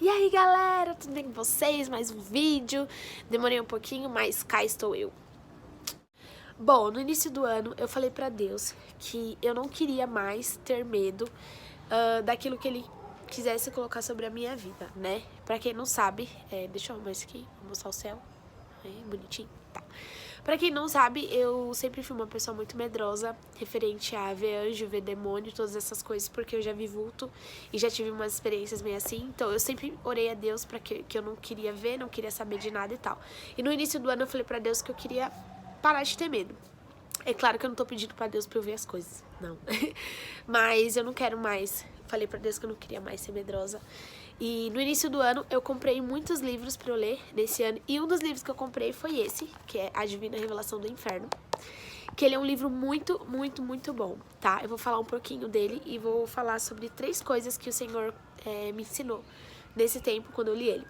E aí galera, tudo bem com vocês? Mais um vídeo, demorei um pouquinho, mas cá estou eu. Bom, no início do ano eu falei pra Deus que eu não queria mais ter medo daquilo que Ele quisesse colocar sobre a minha vida, né? Pra quem não sabe, deixa eu arrumar isso aqui, vou mostrar o céu, aí, bonitinho, tá. Pra quem não sabe, eu sempre fui uma pessoa muito medrosa referente a ver anjo, ver demônio, todas essas coisas, porque eu já vi vulto e já tive umas experiências meio assim. Então eu sempre orei a Deus pra que eu não queria ver, não queria saber de nada e tal. E no início do ano eu falei pra Deus que eu queria parar de ter medo. É claro que eu não tô pedindo pra Deus pra eu ver as coisas, não. Mas eu não quero mais. Falei pra Deus que eu não queria mais ser medrosa. E no início do ano eu comprei muitos livros pra eu ler nesse ano. E um dos livros que eu comprei foi esse, que é A Divina Revelação do Inferno. Que ele é um livro muito, muito, muito bom, tá? Eu vou falar um pouquinho dele e vou falar sobre 3 coisas que o Senhor me ensinou nesse tempo quando eu li ele.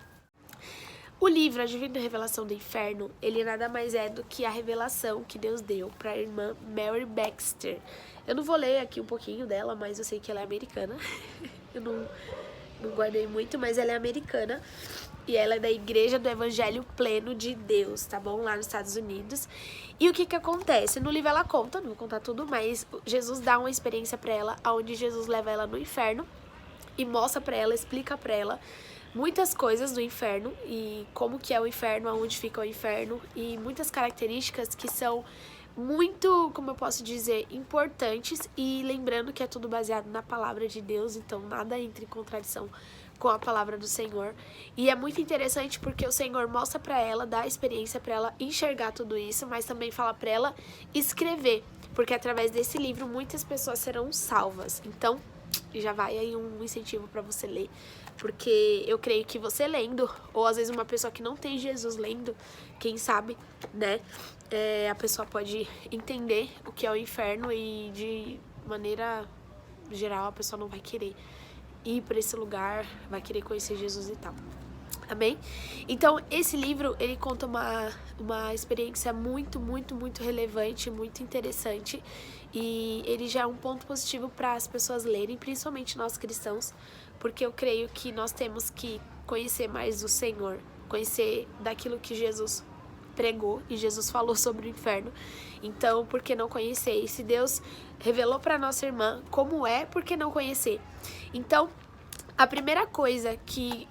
O livro A Divina Revelação do Inferno, ele nada mais é do que a revelação que Deus deu para a irmã Mary Baxter. Eu não vou ler aqui um pouquinho dela, mas eu sei que ela é americana. Eu não guardei muito, mas ela é americana. E ela é da Igreja do Evangelho Pleno de Deus, tá bom? Lá nos Estados Unidos. E o que que acontece? No livro ela conta, não vou contar tudo, mas Jesus dá uma experiência para ela, onde Jesus leva ela no inferno e mostra para ela, explica para ela muitas coisas do inferno e como que é o inferno, aonde fica o inferno e muitas características que são muito, como eu posso dizer, importantes, e lembrando que é tudo baseado na palavra de Deus, então nada entra em contradição com a palavra do Senhor. E é muito interessante porque o Senhor mostra pra ela, dá a experiência pra ela enxergar tudo isso, mas também fala pra ela escrever, porque através desse livro muitas pessoas serão salvas. Então já vai aí um incentivo pra você ler, porque eu creio que você lendo, ou às vezes uma pessoa que não tem Jesus lendo, quem sabe, né, a pessoa pode entender o que é o inferno e de maneira geral a pessoa não vai querer ir pra esse lugar, vai querer conhecer Jesus e tal. Amém? Então, esse livro, ele conta uma experiência muito, muito, muito relevante, muito interessante. E ele já é um ponto positivo para as pessoas lerem, principalmente nós cristãos, porque eu creio que nós temos que conhecer mais do Senhor, conhecer daquilo que Jesus pregou e Jesus falou sobre o inferno. Então, por que não conhecer? E se Deus revelou para nossa irmã como é, por que não conhecer? Então, a primeira coisa que,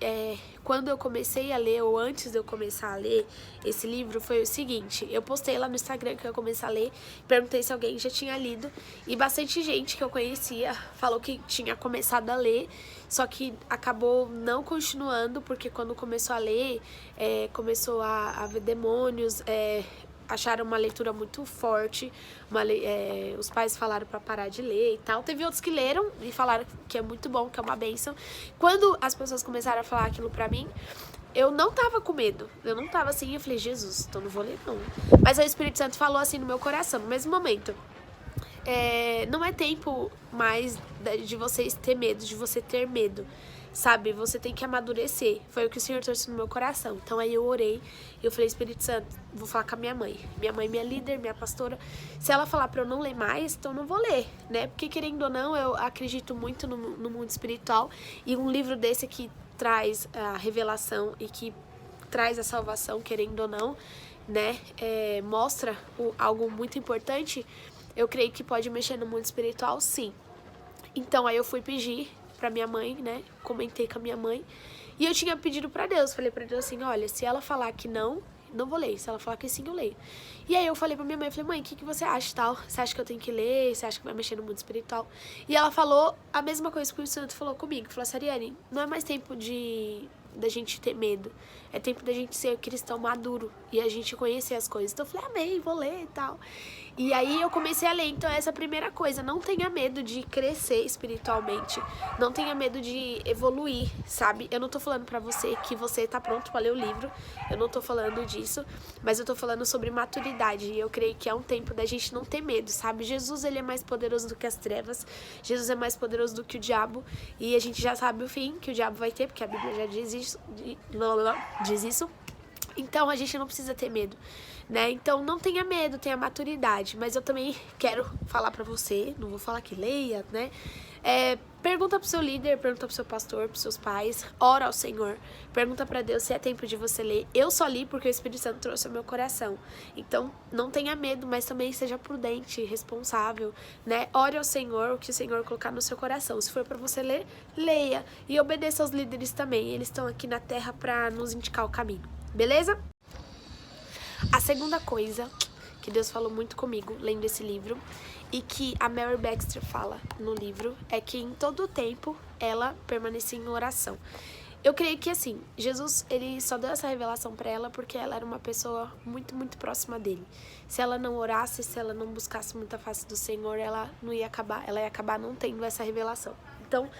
quando eu comecei a ler, ou antes de eu começar a ler esse livro, foi o seguinte: eu postei lá no Instagram que eu comecei a ler, perguntei se alguém já tinha lido, e bastante gente que eu conhecia falou que tinha começado a ler, só que acabou não continuando, porque quando começou a ler, começou a ver demônios, acharam uma leitura muito forte, os pais falaram pra parar de ler e tal. Teve outros que leram e falaram que é muito bom, que é uma bênção. Quando as pessoas começaram a falar aquilo pra mim, eu não tava com medo, eu não tava assim, eu falei, Jesus, então não vou ler não. Mas o Espírito Santo falou assim no meu coração, no mesmo momento: não é tempo mais de vocês ter medo, de você ter medo, sabe? Você tem que amadurecer. Foi o que o Senhor trouxe no meu coração. Então aí eu orei, eu falei, Espírito Santo, vou falar com a minha mãe. Minha mãe é minha líder, minha pastora. Se ela falar pra eu não ler mais, então eu não vou ler, né? Porque querendo ou não, eu acredito muito no mundo espiritual, e um livro desse que traz a revelação e que traz a salvação, querendo ou não, né? Mostra algo muito importante. Eu creio que pode mexer no mundo espiritual, sim. Então aí eu fui pedir pra minha mãe, né? Comentei com a minha mãe. E eu tinha pedido pra Deus. Falei pra Deus assim, olha, se ela falar que não, não vou ler. Se ela falar que sim, eu leio. E aí eu falei pra minha mãe, falei, mãe, o que você acha, tal? Você acha que eu tenho que ler? Você acha que vai mexer no mundo espiritual? E ela falou a mesma coisa que o Santo falou comigo. Falou assim, Ariane, não é mais tempo da gente ter medo. É tempo da gente ser cristão maduro e a gente conhecer as coisas. Então eu falei, amém, vou ler e tal. E aí eu comecei a ler. Então essa é a primeira coisa: não tenha medo de crescer espiritualmente, não tenha medo de evoluir, sabe? Eu não tô falando pra você que você tá pronto pra ler o livro, eu não tô falando disso, mas eu tô falando sobre maturidade. E eu creio que é um tempo da gente não ter medo, sabe? Jesus, ele é mais poderoso do que as trevas, Jesus é mais poderoso do que o diabo, e a gente já sabe o fim que o diabo vai ter, porque a Bíblia já diz isso. Então a gente não precisa ter medo, né? Então não tenha medo, tenha maturidade. Mas eu também quero falar pra você, não vou falar que leia, né? Pergunta pro seu líder, pergunta pro seu pastor, pros seus pais, ora ao Senhor, pergunta pra Deus se é tempo de você ler. Eu só li porque o Espírito Santo trouxe ao meu coração. Então, não tenha medo, mas também seja prudente, responsável, né? Ore ao Senhor, o que o Senhor colocar no seu coração. Se for pra você ler, leia. E obedeça aos líderes também. Eles estão aqui na terra pra nos indicar o caminho. Beleza? A segunda coisa que Deus falou muito comigo lendo esse livro e que a Mary Baxter fala no livro é que em todo o tempo ela permanecia em oração. Eu creio que assim, Jesus, ele só deu essa revelação para ela porque ela era uma pessoa muito, muito próxima dele. Se ela não orasse, se ela não buscasse muita face do Senhor, ela ia acabar não tendo essa revelação. Então,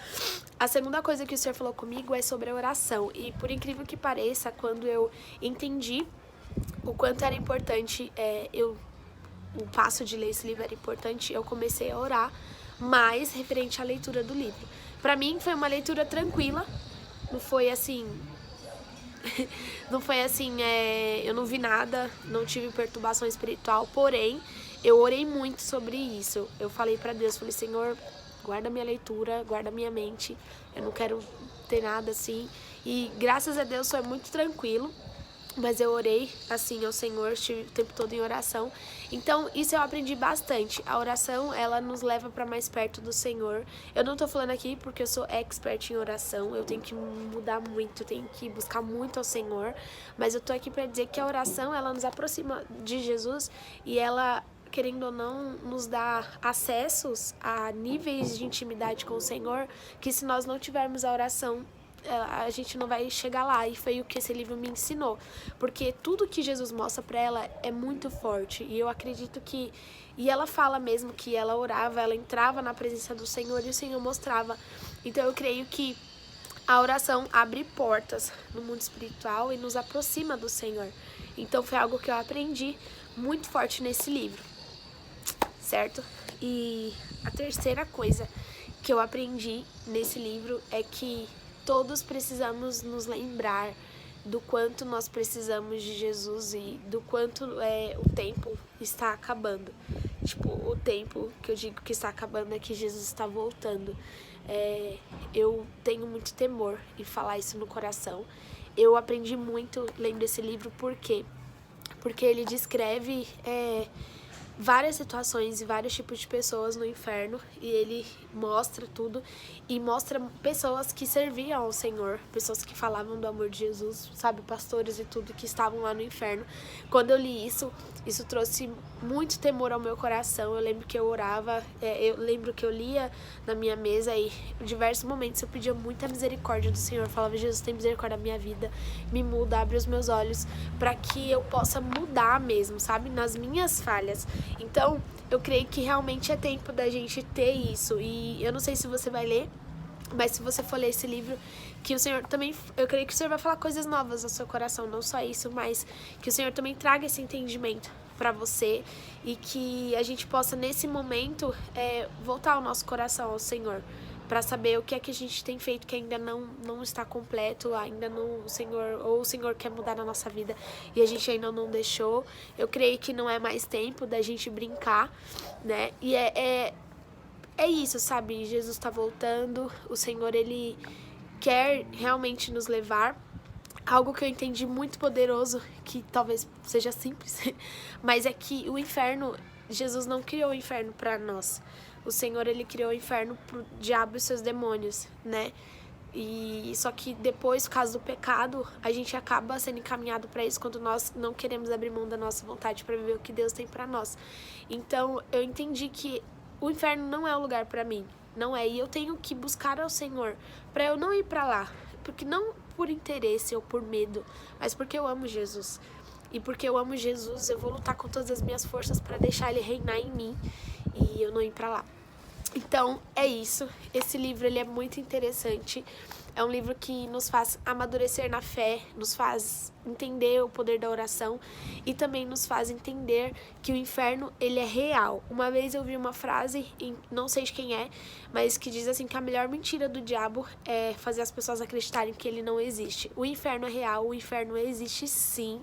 a segunda coisa que o Senhor falou comigo é sobre a oração. E por incrível que pareça, quando eu entendi o quanto era importante, o passo de ler esse livro era importante, eu comecei a orar mais referente à leitura do livro. Pra mim foi uma leitura tranquila, não foi assim, eu não vi nada, não tive perturbação espiritual, porém, eu orei muito sobre isso. Eu falei pra Deus, falei, Senhor, guarda minha leitura, guarda minha mente, eu não quero ter nada assim. E graças a Deus foi muito tranquilo. Mas eu orei, assim, ao Senhor, estive o tempo todo em oração. Então, isso eu aprendi bastante. A oração, ela nos leva para mais perto do Senhor. Eu não tô falando aqui porque eu sou expert em oração. Eu tenho que mudar muito, eu tenho que buscar muito ao Senhor. Mas eu tô aqui para dizer que a oração, ela nos aproxima de Jesus e ela, querendo ou não, nos dá acessos a níveis de intimidade com o Senhor que se nós não tivermos a oração, a gente não vai chegar lá. E foi o que esse livro me ensinou, porque tudo que Jesus mostra pra ela é muito forte, e eu acredito que, e ela fala mesmo que ela orava, ela entrava na presença do Senhor e o Senhor mostrava. Então eu creio que a oração abre portas no mundo espiritual e nos aproxima do Senhor. Então foi algo que eu aprendi muito forte nesse livro, certo? E a terceira coisa que eu aprendi nesse livro é que todos precisamos nos lembrar do quanto nós precisamos de Jesus e do quanto o tempo está acabando. Tipo, o tempo que eu digo que está acabando é que Jesus está voltando. Eu tenho muito temor em falar isso no coração. Eu aprendi muito lendo esse livro, por quê? Porque ele descreve várias situações e vários tipos de pessoas no inferno, e ele mostra tudo e mostra pessoas que serviam ao Senhor, pessoas que falavam do amor de Jesus, sabe, pastores e tudo, que estavam lá no inferno. Quando eu li isso trouxe muito temor ao meu coração. Eu lembro que eu orava, eu lembro que eu lia na minha mesa e em diversos momentos eu pedia muita misericórdia do Senhor. Eu falava, Jesus, tem misericórdia da minha vida, me muda, abre os meus olhos para que eu possa mudar mesmo, sabe, nas minhas falhas. Então, eu creio que realmente é tempo da gente ter isso. E eu não sei se você vai ler, mas se você for ler esse livro, que o Senhor também, eu creio que o Senhor vai falar coisas novas ao seu coração, não só isso, mas que o Senhor também traga esse entendimento para você e que a gente possa, nesse momento, voltar o nosso coração ao Senhor, para saber o que é que a gente tem feito que ainda não está completo, ainda não, o Senhor quer mudar na nossa vida e a gente ainda não deixou. Eu creio que não é mais tempo da gente brincar, né? E é isso, sabe? Jesus está voltando, o Senhor, ele quer realmente nos levar. Algo que eu entendi muito poderoso, que talvez seja simples, mas é que o inferno, Jesus não criou o inferno para nós. O Senhor, ele criou o inferno pro diabo e seus demônios, né? E só que depois, por causa do pecado, a gente acaba sendo encaminhado para isso quando nós não queremos abrir mão da nossa vontade para viver o que Deus tem para nós. Então, eu entendi que o inferno não é o lugar para mim, não é. E eu tenho que buscar ao Senhor para eu não ir para lá, porque não por interesse ou por medo, mas porque eu amo Jesus. E porque eu amo Jesus, eu vou lutar com todas as minhas forças para deixar ele reinar em mim e eu não ir pra lá. Então, é isso. Esse livro, ele é muito interessante. É um livro que nos faz amadurecer na fé, nos faz entender o poder da oração e também nos faz entender que o inferno, ele é real. Uma vez eu vi uma frase, não sei de quem é, mas que diz assim que a melhor mentira do diabo é fazer as pessoas acreditarem que ele não existe. O inferno é real, o inferno existe sim,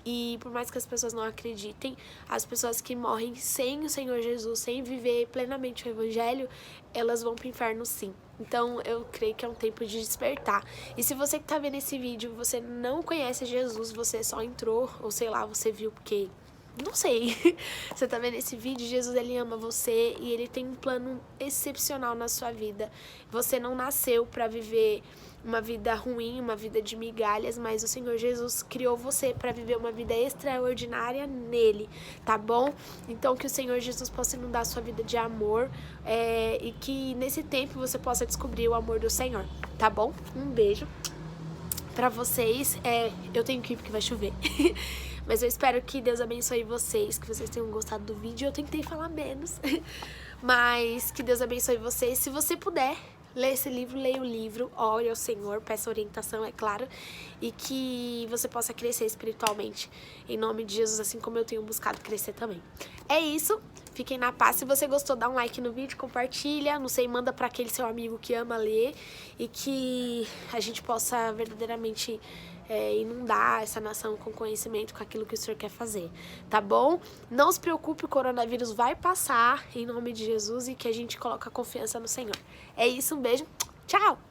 e por mais que as pessoas não acreditem, as pessoas que morrem sem o Senhor Jesus, sem viver plenamente o Evangelho, elas vão pro inferno sim. Então eu creio que é um tempo de despertar. E se você que tá vendo esse vídeo, você não conhece Jesus, você só entrou, ou sei lá, você viu porque... não sei, você tá vendo esse vídeo, Jesus ele ama você e ele tem um plano excepcional na sua vida. Você não nasceu pra viver uma vida ruim, uma vida de migalhas, mas o Senhor Jesus criou você pra viver uma vida extraordinária nele, tá bom? Então que o Senhor Jesus possa inundar a sua vida de amor e que nesse tempo você possa descobrir o amor do Senhor, tá bom? Um beijo pra vocês, eu tenho que ir porque vai chover. Mas eu espero que Deus abençoe vocês, que vocês tenham gostado do vídeo. Eu tentei falar menos, mas que Deus abençoe vocês. Se você puder ler esse livro, leia o livro, ore ao Senhor, peça orientação, é claro, e que você possa crescer espiritualmente, em nome de Jesus, assim como eu tenho buscado crescer também. É isso, fiquem na paz. Se você gostou, dá um like no vídeo, compartilha, não sei, manda para aquele seu amigo que ama ler, e que a gente possa verdadeiramente inundar essa nação com conhecimento, com aquilo que o Senhor quer fazer, tá bom? Não se preocupe, o coronavírus vai passar, em nome de Jesus, e que a gente coloque a confiança no Senhor. É isso, um beijo, tchau!